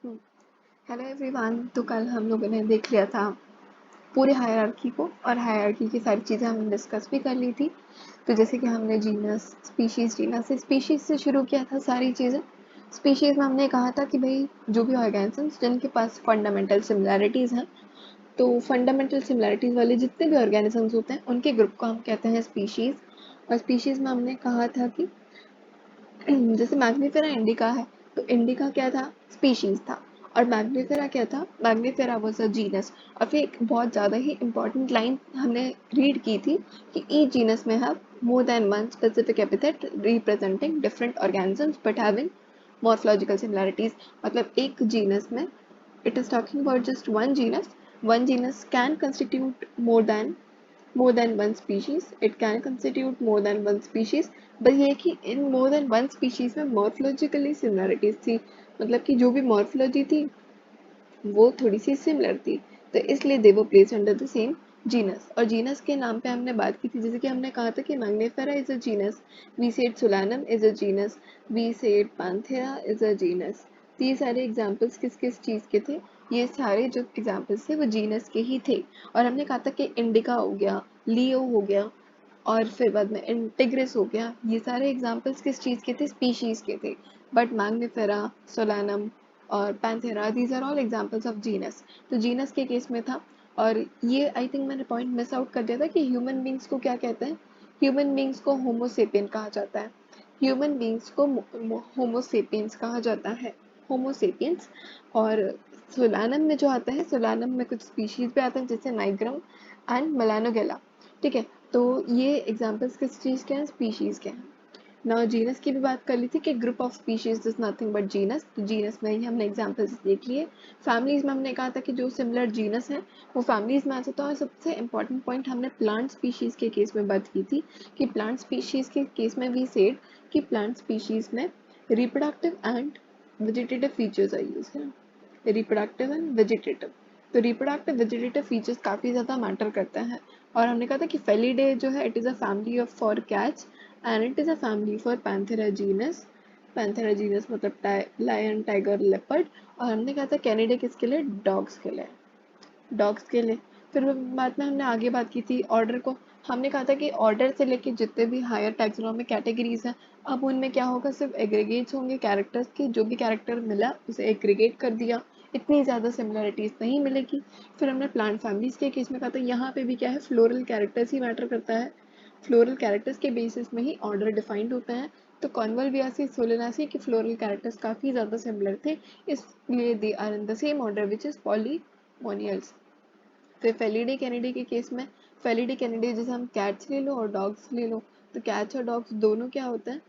Hello everyone. तो कल हम लोगों ने देख लिया था पूरे हायरार्की को, और हायरार्की की सारी चीज़ें हमने डिस्कस भी कर ली थी। तो जैसे कि हमने जीनस से स्पीशीज से शुरू किया था सारी चीज़ें। स्पीशीज में हमने कहा था कि भाई जो भी ऑर्गेनिजम्स जिनके पास फंडामेंटल सिमिलैरिटीज़ हैं, तो फंडामेंटल सिमिलैरिटीज़ वाले जितने भी ऑर्गेनिजम्स होते हैं उनके ग्रुप को हम कहते हैं स्पीशीज। और स्पीशीज में हमने कहा था कि जैसे मैग्नीफेरा इंडिका है, तो इंडिका क्या था? स्पीशीज था। और मैग्नीफेरा क्या था? Mangifera was a genus. और फिर एक बहुत ज़्यादा ही इंपॉर्टेंट लाइन हमने रीड की थी कि ईच जीनस में have more than one specific epithet representing different organisms but having morphological similarities. मतलब एक जीनस में, it is talking about just one genus can constitute more than one species. It can constitute more than one species, बस ये कि इन more than one species में morphologically similarities थी। मतलब कि जो भी morphology थी वो थोड़ी सी सिमिलर थी, तो इसलिए they were placed under the same genus. और जीनस के नाम पे हमने बात की थी, जैसे कि हमने कहा था कि Mangifera is a genus, we said Solanum is a genus, we said Panthera is a genus. तो ये सारे एग्जाम्पल्स किस किस चीज़ के थे? ये सारे जो एग्जाम्पल्स थे वो जीनस के ही थे। और हमने कहा था कि इंडिका हो गया, लियो हो गया, और फिर बाद में इंटिग्रिस हो गया, ये सारे एग्जाम्पल्स किस चीज़ के थे? स्पीशीज के थे। बट मैग्निफेरा, सोलानम और Panthera, these are all examples of genus. तो जीनस के केस में था। और ये आई थिंक मैंने पॉइंट मिस आउट कर दिया था कि ह्यूमन बींग्स को क्या कहते हैं? ह्यूमन बींग्स को होमोसेपियन कहा जाता है। ह्यूमन बींग्स को होमोसेपियंस कहा जाता है, होमोसेपियंस। और सोलानम में जो आता है, सोलानम में कुछ स्पीशीज भी आते हैं जैसे नाइग्रम एंड मेलानोगेला। ठीक है, तो ये एग्जाम्पल्स किस चीज़ के हैं? स्पीशीज के हैं। ना जीनस की भी बात कर ली थी कि group of species is nothing but genus, तो जीनस में ही हमने एग्जांपल्स देख लिए। फैमिलीज में हमने कहा था कि जो सिमिलर जीनस है वो फैमिलीज में आ जाता है। और सबसे इंपॉर्टेंट पॉइंट हमने प्लांट स्पीशीज के केस में बात की थी कि प्लांट स्पीशीज के केस में वी सेड कि प्लांट स्पीशीज में reproductive and vegetative features are use है, रिप्रोडक्टिव एंड वेजिटेटिव। तो रिप्रोडक्टिव वेजिटेटिव फीचर्स काफ़ी ज़्यादा मैटर करते हैं। और हमने कहा था कि फेलिडे जो है it is a family of for cats and it is a family for Panthera genus. Panthera genus मतलब लायन, टाइगर, लेपर्ड। और हमने कहा था कैनिडे किसके लिए? डॉग्स के लिए, डॉग्स के लिए। फिर बाद में हमने आगे बात की थी ऑर्डर को। हमने कहा था कि ऑर्डर से लेके जितने भी हायर टैक्सोनॉमिक कैटेगरीज हैं, अब उनमें क्या होगा? सिर्फ एग्रीगेट्स होंगे कैरेक्टर्स के, जो भी कैरेक्टर मिला उसे एग्रीगेट कर दिया, इतनी ज़्यादा सिमिलरिटीज़ नहीं मिलेगी। फिर हमने प्लांट फैमिलीज़ के केस में कहा था यहाँ पे भी क्या है? फ्लोरल कैरेक्टर्स ही मैटर करता है। फ्लोरल कैरेक्टर्स के बेसिस में ही ऑर्डर डिफाइंड होता है। तो कॉन्वल्बियासी, सोलेनासी के फ्लोरल कैरेक्टर्स काफ़ी ज़्यादा सिमिलर थे, इसलिए they are in the same order which is Polemoniales. फिर फेलिडे कैनिडे के केस में, फेलिडे कैनिडे जैसे हम कैट्स ले लो और डॉग्स ले लो, तो कैट्स और डॉग्स दोनों क्या होता है?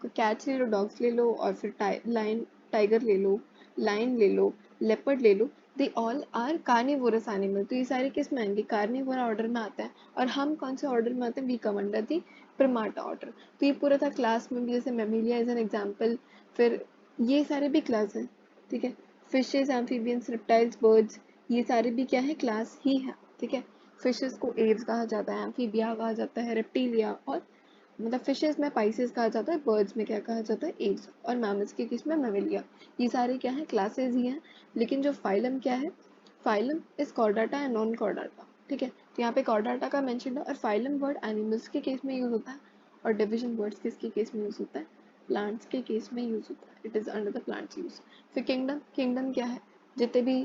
कैट्स ले लो, डॉग्स ले लो, और फिर लाइन, टाइगर ले लो, लाइन ले लो, लेपर्ड ले लो, they all are carnivorous animal. तो ये सारे किस में आएंगे? कार्निवोरा ऑर्डर में आता है। और हम कौन से ऑर्डर में आते हैं? We come under the Primata order. तो ये पूरा था। क्लास में भी जैसे मेमिलिया इज एन एग्जाम्पल। फिर ये सारे भी क्लास हैं, ठीक है। फिशेज, एम्फीबियंस, रिप्टाइल्स, बर्ड्स, ये सारे भी क्या है? क्लास ही है, ठीक है। फिशेस को एव्स कहा जाता है, एम्फीबिया कहा जाता है, रेप्टिलिया, और मतलब फिशेस में पाइसेस कहा जाता है, बर्ड्स में क्या कहा जाता है? एव्स, और मैमल्स के केस में मेमिलिया। ये सारे क्या है? क्लासेस ही हैं। लेकिन जो फाइलम क्या है? Phylum is Chordata and non Chordata, ठीक है। तो यहाँ पे कॉर्डाटा का मेंशन है। और फाइलम वर्ड एनिमल्स के केस में यूज होता है, और डिविजन वर्ड्स किसके केस में यूज होता है? प्लांट्स के केस में यूज होता है। It is under the plants use. फिर किंगडम, किंगडम क्या है? जितने भी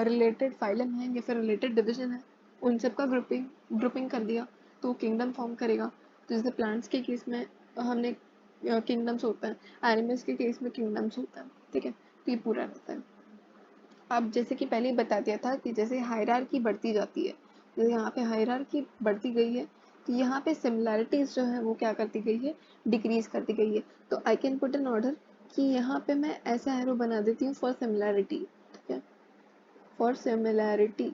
रिलेटेड फाइलम है या फिर रिलेटेड डिवीजन है, उन सब का ग्रुपिंग कर दिया तो किंगडम फॉर्म करेगा। तो जैसे प्लांट्स के केस में हमने किंगडम्स होता है, एनिमल्स के केस में किंगडम्स होता है, ठीक है। तो ये पूरा रहता है। अब जैसे कि पहले ही बता दिया था कि जैसे हायरार्की बढ़ती जाती है, जैसे यहाँ पे हायरार्की बढ़ती गई है, तो यहाँ पे सिमिलैरिटीज जो है वो क्या करती गई है? डिक्रीज करती गई है। तो I can put an order कि यहाँ पे मैं ऐसा एरो बना देती हूँ फॉर सिमिलैरिटी, ठीक है, फॉर सिमिलैरिटी।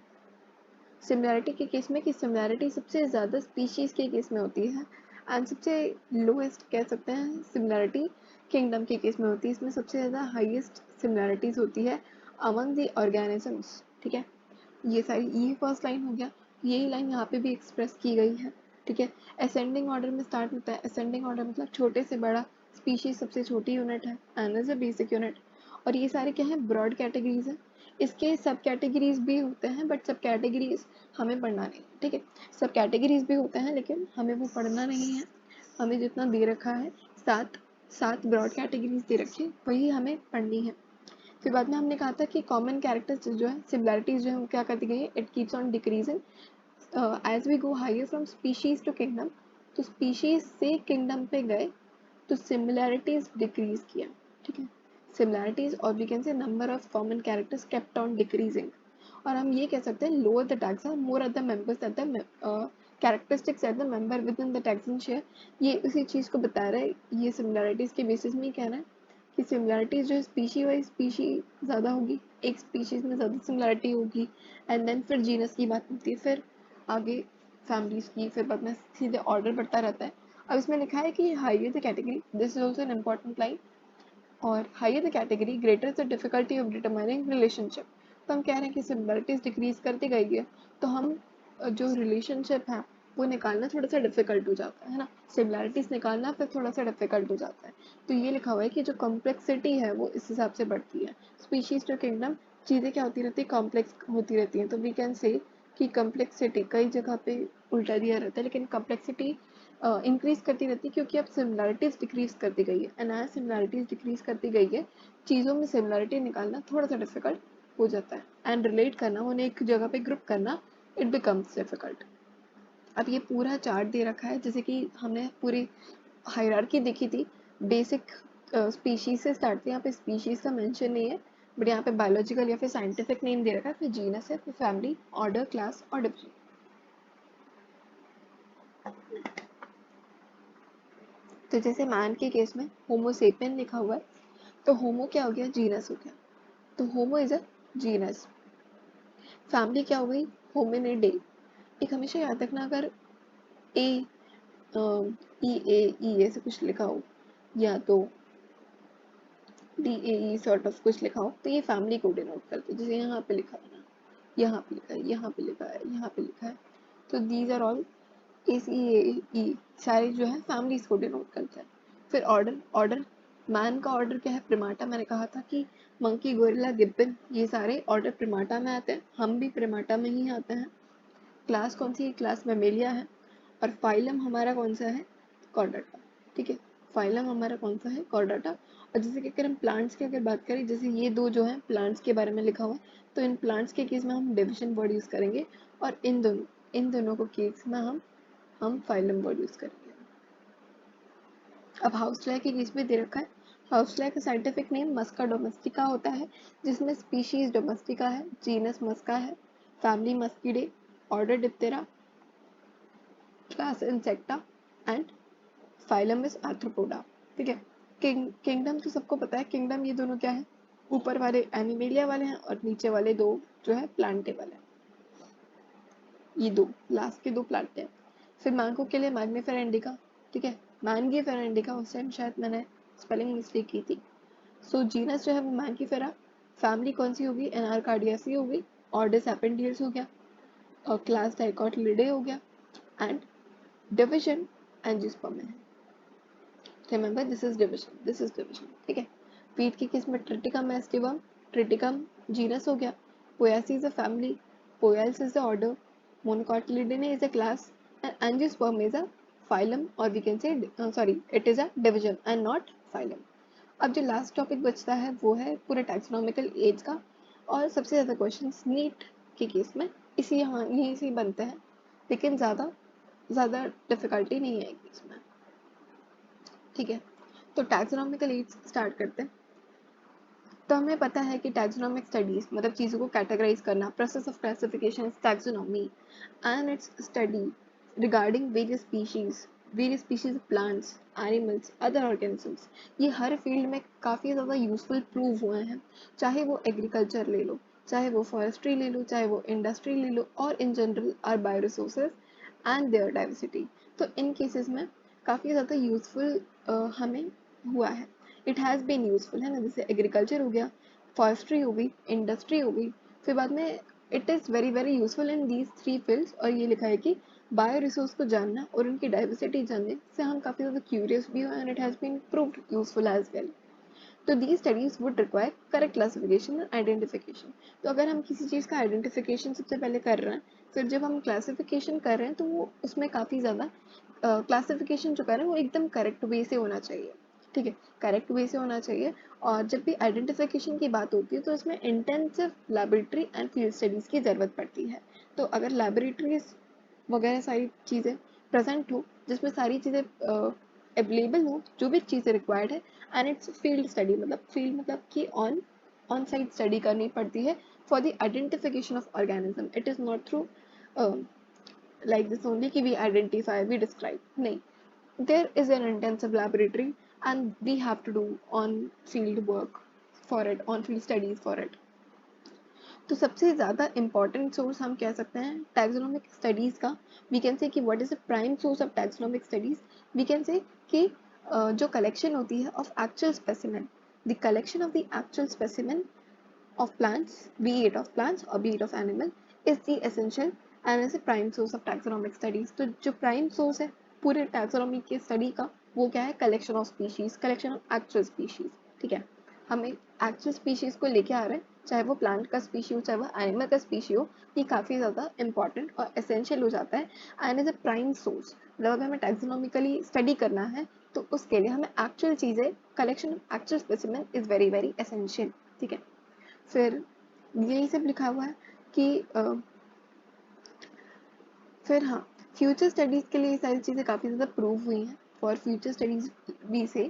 सिमिलैरिटी के केस में कि सिमिलैरिटी सबसे ज़्यादा स्पीशीज़ के केस में होती है, एंड सबसे लोएस्ट कह सकते हैं सिमिलैरिटी किंगडम के केस में होती है। इसमें सबसे ज़्यादा हाईएस्ट सिमिलैरिटीज़ होती है अमंग द ऑर्गेनिजम्स, ठीक है। ये सारी, ये फर्स्ट लाइन हो गया। यही लाइन यहाँ पे भी एक्सप्रेस की गई है, ठीक है। असेंडिंग ऑर्डर में स्टार्ट होता है। असेंडिंग ऑर्डर मतलब छोटे से बड़ा, स्पीशीज सबसे छोटी यूनिट है, an is a basic unit. और ये सारे क्या है, ब्रॉड कैटेगरीज हैं। इसके सब कैटेगरीज भी होते हैं, बट सब कैटेगरीज हमें पढ़ना नहीं, ठीक है। सब कैटेगरीज भी होते हैं लेकिन हमें वो पढ़ना नहीं है। हमें जितना दे रखा है, सात सात ब्रॉड कैटेगरीज दे रखी है, वही हमें पढ़नी है। फिर बाद में हमने कहा था कि कॉमन कैरेक्टर्स जो है, सिमिलैरिटीज जो है वो क्या करती गई है, it keeps on decreasing as we go higher from species to kingdom. तो स्पीशीज से किंगडम पे गए तो सिमिलैरिटीज डिक्रीज किया, ठीक है। सिमिलैरिटीज और we can say number of common characters kept on decreasing. और हम ये कह सकते हैं lower the taxon more are the members at the characteristics at the member within the taxon share. ये उसी चीज को बता रहा है, ये सिमिलैरिटीज के बेसिस में ही कह रहा है कि सिमिलैरिटीज जो है स्पीशी वाइज स्पीशी ज़्यादा होगी, एक स्पीशीज में ज़्यादा सिमिलैरिटी होगी, एंड देन फिर जीनस की बात होती है, फिर आगे फैमिलीज की, फिर बाद में सीधे ऑर्डर बढ़ता रहता है। अब इसमें लिखा है कि higher the category, this is also an important line, और higher the category greater the difficulty of determining relationship. तो हम कह रहे हैं कि सिमिलरिटीज डिक्रीज करती गई है, तो हम जो रिलेशनशिप है वो निकालना थोड़ा सा डिफिकल्ट हो जाता है ना, सिमिलरिटीज निकालना फिर थोड़ा सा डिफिकल्ट हो जाता है। तो ये लिखा हुआ है कि जो कॉम्प्लेक्सिटी है वो इस हिसाब से बढ़ती है। स्पीशीज टू किंगडम चीज़ें क्या होती रहती है, कॉम्प्लेक्स होती रहती हैं। तो वी कैन से कि कॉम्प्लेक्सिटी कई जगह पे उल्टा दिया रहता है, लेकिन कॉम्प्लेक्सिटी इंक्रीज करती रहती है क्योंकि अब सिमिलरिटीज डिक्रीज करती गई है, एंड एज सिमिलरिटीज डिक्रीज करती गई है चीज़ों में सिमिलरिटी निकालना थोड़ा सा डिफिकल्ट हो जाता है, एंड रिलेट करना, उन्हें एक जगह पे ग्रुप करना, इट बिकम्स डिफिकल्ट। अब ये पूरा चार्ट दे रखा है, जैसे कि हमने पूरी हायरार्की देखी थी, बेसिक स्पीशीज से स्टार्ट थी, यहाँ पे स्पीशीज का मेंशन नहीं है, बट यहाँ पे बायोलॉजिकल या फिर साइंटिफिक नेम दे रखा है, फिर जीनस है, फिर फैमिली, ऑर्डर, क्लास और डिवीजन। तो जैसे मैन के केस में होमोसेपियन लिखा हुआ है, तो होमो क्या हो गया, जीनस हो गया, तो होमो इज अ जीनस। फैमिली क्या हो गई, होमिनिडे। एक हमेशा याद रखना, अगर ए ई ए से कुछ लिखा हो या तो D A E sort of कुछ लिखा हो, तो ये फैमिली को डिनोट करते हैं, जैसे यहाँ पे लिखा है ना, यहाँ पे लिखा है, यहाँ पे लिखा है, यहाँ पे लिखा है, तो दीज आर ऑल ए सी ए ई सारे जो है फैमिलीज को डिनोट करते हैं। फिर ऑर्डर, ऑर्डर मैन का ऑर्डर क्या है, प्रिमाटा। मैंने कहा था कि मंकी, गोरिल्ला, गिब्बन ये सारे ऑर्डर प्रिमाटा में आते हैं, हम भी प्रिमाटा में ही आते हैं। क्लास कौन सी है, क्लास मेमेलिया है, और फाइलम हमारा कौन सा है, कॉर्डाटा, ठीक है। फाइलम हमारा कौन सा है, कॉर्डाटा। और जैसे कि अगर हम प्लांट्स की अगर बात करें, जैसे ये दो जो है प्लांट्स के बारे में लिखा हुआ है, तो इन प्लांट्स के केस में हम डिविजन वर्ड यूज करेंगे, और इन दोनों को केस में हम फाइलम वर्ड यूज करेंगे। अब हाउस फ्लाई के केस में दे रखा है, हाउस फ्लाई का साइंटिफिक नेम मस्का डोमेस्टिका होता है, जिसमें स्पीशीज डोमेस्टिका है, जीनस मस्का है, family Muscidae, order Diptera, class Insecta, and phylum is Arthropoda, ठीक है। किंगडम तो सबको पता है, किंगडम ये दोनों क्या है, ऊपर वाले एनिमेलिया वाले हैं और नीचे वाले दो जो है प्लांटे वाले हैं, ये दो लास्ट के दो प्लांटे हैं। फिर मैंगो के लिए मैग्नीफेरा इंडिका, ठीक है, मैंगीफेरा इंडिका, उस टाइम शायद मैंने स्पेलिंग मिस्टेक की थी। सो जीनस जो है वो मैंगीफेरा, फैमिली कौन सी होगी, एनारकार्डियासी होगी, ऑर्डर सेपेंडियर्स हो गया, और क्लास डाइकोटिलिडे हो गया, एंड डिविजन एंजियोस्पर्म है। रिमेंबर दिस इज डिविजन, ठीक है। वीट की केस में ट्रिटिकम एस्टिवम, ट्रिटिकम जीनस हो गया, Poaceae is a family, Poales is the order, Monocotyledonae is a class, and Angiosperm is a phylum, और we can say sorry it is a division and not phylum. अब जो last topic बचता है वो है पूरे टैक्सोनॉमिकल एज का, और सबसे ज़्यादा क्वेश्चंस नीट के केस में इसी यहाँ यहीं से बनते हैं, लेकिन ज़्यादा डिफिकल्टी नहीं आएगी इसमें, ठीक है। तो टैक्सोनॉमिकल एज स्टार्ट करते हैं। तो हमें पता है कि टैक्सोनॉमिक स्टडीज मतलब चीज़ों को कैटेगराइज करना, process of classification taxonomy, and it's study regarding various species of plants, animals, other organisms, ये हर फील्ड में काफ़ी ज़्यादा यूजफुल प्रूव हुए हैं। चाहे वो एग्रीकल्चर ले लो, चाहे वो फॉरेस्ट्री ले लो, चाहे वो इंडस्ट्री ले लो, और in general are bio resources and their diversity. तो इन केसेस में काफ़ी ज़्यादा यूजफुल हमें हुआ है, इट हैज़ बीन यूजफुल, है ना। जैसे एग्रीकल्चर हो गया, फॉरेस्ट्री हो गई, इंडस्ट्री हो गई, फिर बाद में it is very very useful in these three fields. और ये लिखा है कि बायो रिसोर्स को जानना और उनकी डाइवर्सिटी जानने से हम काफ़ी ज़्यादा क्यूरियस भी हुए, and it has been proved useful as well. तो the studies would require correct classification and identification. तो अगर हम किसी चीज़ का आइडेंटिफिकेशन सबसे पहले कर रहे हैं, फिर जब हम क्लासिफिकेशन कर रहे हैं तो वो उसमें काफ़ी ज़्यादा क्लासिफिकेशन जो कर रहे हैं वो एकदम करेक्ट वे से होना चाहिए, ठीक है, करेक्ट वे से होना चाहिए। और जब भी आइडेंटिफिकेशन की बात होती है तो इसमें intensive laboratory and field studies की ज़रूरत पड़ती है। तो अगर लैबोरेटरीज वगैरह सारी चीज़ें प्रेजेंट हो, जिसमें सारी चीज़ें अवेलेबल हो, जो भी चीज़ें रिक्वायर्ड है, एंड इट्स फील्ड स्टडी, मतलब फील्ड मतलब कि ऑन साइट स्टडी करनी पड़ती है for the identification of organism. It is not through like this only कि we identify, we describe, नहीं, there is an intensive laboratory and we have to do on field work for it, on field studies for it। तो सबसे ज़्यादा important source हम कह सकते हैं taxonomic studies का। वी कैन से कि what is the prime source of taxonomic studies. We can say कि जो कलेक्शन होती है of actual specimen, the collection of the actual specimen of plants, be it of plants or be it of animal, is the essential and is a prime source of taxonomic studies। तो जो prime source है पूरे taxonomy के study का, वो क्या है? collection of species, collection of actual species, ठीक है। हम एक actual species को लेके आ रहे हैं, चाहे वो plant का species हो, चाहे वो animal का species हो, ये काफ़ी ज़्यादा important और essential हो जाता है and is a prime source। मतलब अगर हमें taxonomically study करना है तो उसके लिए हमें actual चीज़ें, collection of actual specimen is very very essential, ठीक है। फिर यही सब लिखा हुआ है कि फिर हाँ, फ्यूचर स्टडीज़ के लिए ये सारी चीज़ें काफ़ी ज़्यादा प्रूव हुई हैं फॉर फ्यूचर स्टडीज़ भी से,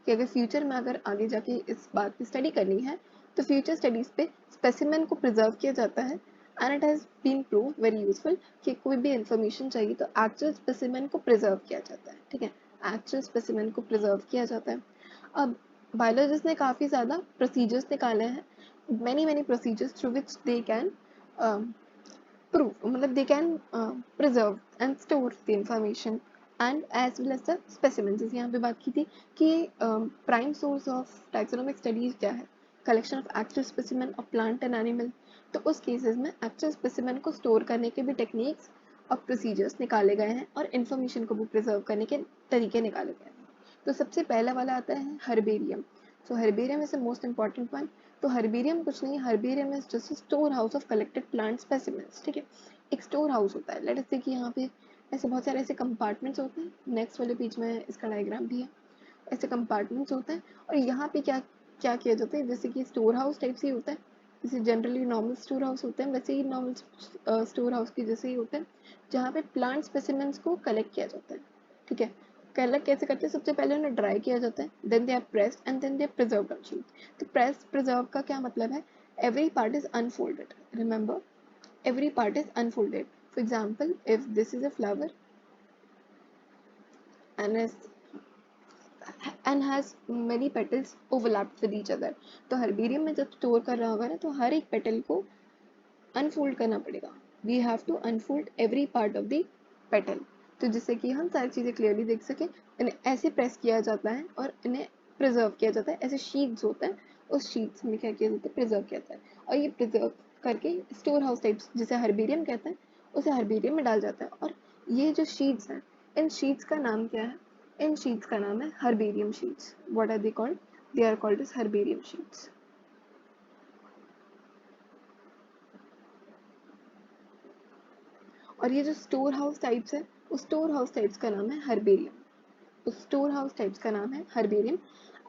कि अगर फ्यूचर में अगर आगे जाके इस बात की स्टडी करनी है तो फ्यूचर स्टडीज़ पे स्पेसिमेन को प्रिजर्व किया जाता है and it has been prove very useful कि कोई भी इंफॉर्मेशन चाहिए तो एक्चुअल स्पेसिमेन को प्रिजर्व किया जाता है, ठीक है, एक्चुअल स्पेसिमेन को प्रिजर्व किया जाता है। अब बायोलॉजिस्ट ने काफ़ी ज़्यादा प्रोसीजर्स निकाले हैं, many procedures through which they can prove, मतलब they can preserve and store the information and as well as the specimens। जैसे यहाँ पे बात की थी कि prime source of taxonomic studies क्या है? collection of actual specimen of plant and animal। तो उस केसेस में actual specimen को store करने के भी टेक्निक्स और प्रोसीजर्स निकाले गए हैं और इंफॉर्मेशन को भी प्रिजर्व करने के तरीके निकाले गए हैं। तो सबसे पहला वाला आता है herbarium. So herbarium is the most important one. तो हर्बेरियम कुछ नहीं, herbarium is just store house of collected plant specimens, ठीक है, एक स्टोर हाउस होता है। लेट अस से कि यहाँ पे ऐसे बहुत सारे ऐसे कंपार्टमेंट्स होते हैं, नेक्स्ट वाले पेज में इसका डायग्राम भी है, ऐसे कंपार्टमेंट्स होते हैं और यहाँ पे क्या क्या किया जाता है, जैसे कि स्टोर हाउस टाइप से ही होता है, जैसे जनरली नॉर्मल स्टोर हाउस होते हैं वैसे ही नॉर्मल स्टोर हाउस की जैसे ही होता है, जहाँ पे प्लांट स्पेसिमेंस को कलेक्ट किया जाता है, ठीक है। कलर कैसे करते हैं? सबसे पहले उन्हें ड्राई किया जाता है, then they are pressed and then they are preserved on sheet. तो प्रेस प्रिजर्व का क्या मतलब है? Every part is unfolded, remember, every part is unfolded। For example, if this is a flower and has many petals overlapped with each other, तो herbarium में जब store कर रहा होगा ना तो हर एक पेटल को अनफोल्ड करना पड़ेगा। We have to unfold every part of the petal, तो जिससे कि हम सारी चीज़ें क्लियरली देख सकें। इन्हें ऐसे प्रेस किया जाता है और इन्हें प्रिजर्व किया जाता है, ऐसे शीट्स होते हैं, उस शीट्स में क्या किया जाता है? प्रिजर्व किया जाता है और ये प्रिजर्व करके स्टोर हाउस टाइप्स जिसे हर्बेरियम कहते हैं उसे हर्बेरियम में डाल जाता है। और ये जो शीट्स हैं, इन शीट्स का नाम क्या है? इन शीट्स का नाम है herbarium sheets. What are they called? They are called as herbarium sheets. और ये जो स्टोर हाउस टाइप्स है, उस स्टोर हाउस टाइप्स का नाम है हर्बेरियम, उस स्टोर हाउस टाइप्स का नाम है हर्बेरियम।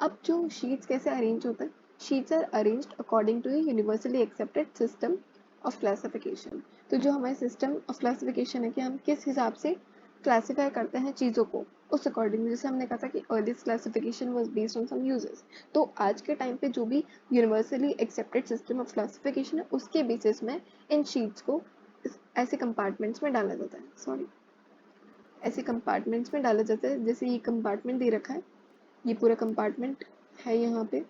अब जो शीट्स कैसे अरेंज होता है? Sheets are arranged according to universally accepted system of classification. तो जो हमारे सिस्टम ऑफ क्लासिफिकेशन है कि हम किस हिसाब से क्लासीफाई करते हैं चीज़ों को, उस अकॉर्डिंग, जैसे हमने कहा था कि earliest classification was based on some uses, तो आज के टाइम पे जो भी universally accepted system of classification है उसके बेसिस में इन शीट्स को ऐसे कंपार्टमेंट्स में डाला जाता है, सॉरी, ऐसे कंपार्टमेंट्स में डाला जाता है। जैसे ये कंपार्टमेंट दे रखा है, ये पूरा कंपार्टमेंट है यहाँ पे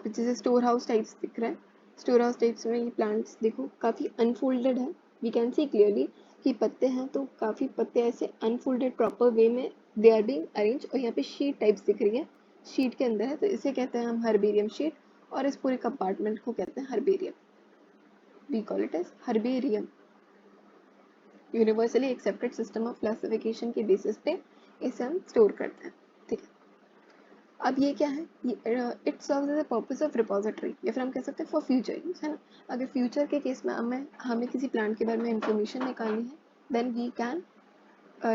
जैसे स्टोर हाउस टाइप्स दिख रहा है। स्टोर हाउस टाइप्स में ये प्लांट्स देखो काफ़ी अनफोल्डेड है, वी कैन सी क्लियरली कि पत्ते हैं तो काफ़ी पत्ते ऐसे अनफोल्डेड प्रॉपर वे में दे आर बीइंग अरेंज। और यहाँ पे शीट टाइप्स दिख रही है, शीट के अंदर है, तो इसे कहते हैं हम हर्बेरियम शीट और इस पूरे कंपार्टमेंट को कहते हैं herbarium, we call it as herbarium. Universally accepted system of classification के बेसिस पे इसे हम स्टोर करते हैं, ठीक है। अब ये क्या है, it serves as a purpose of repository, या फिर हम कह सकते हैं फॉर फ्यूचर यूज, है ना। अगर फ्यूचर के केस में हमें किसी प्लांट के बारे में इंफॉर्मेशन निकालनी है, then we can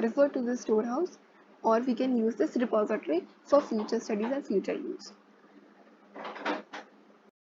refer to the storehouse, or we can use this repository for future studies and future use.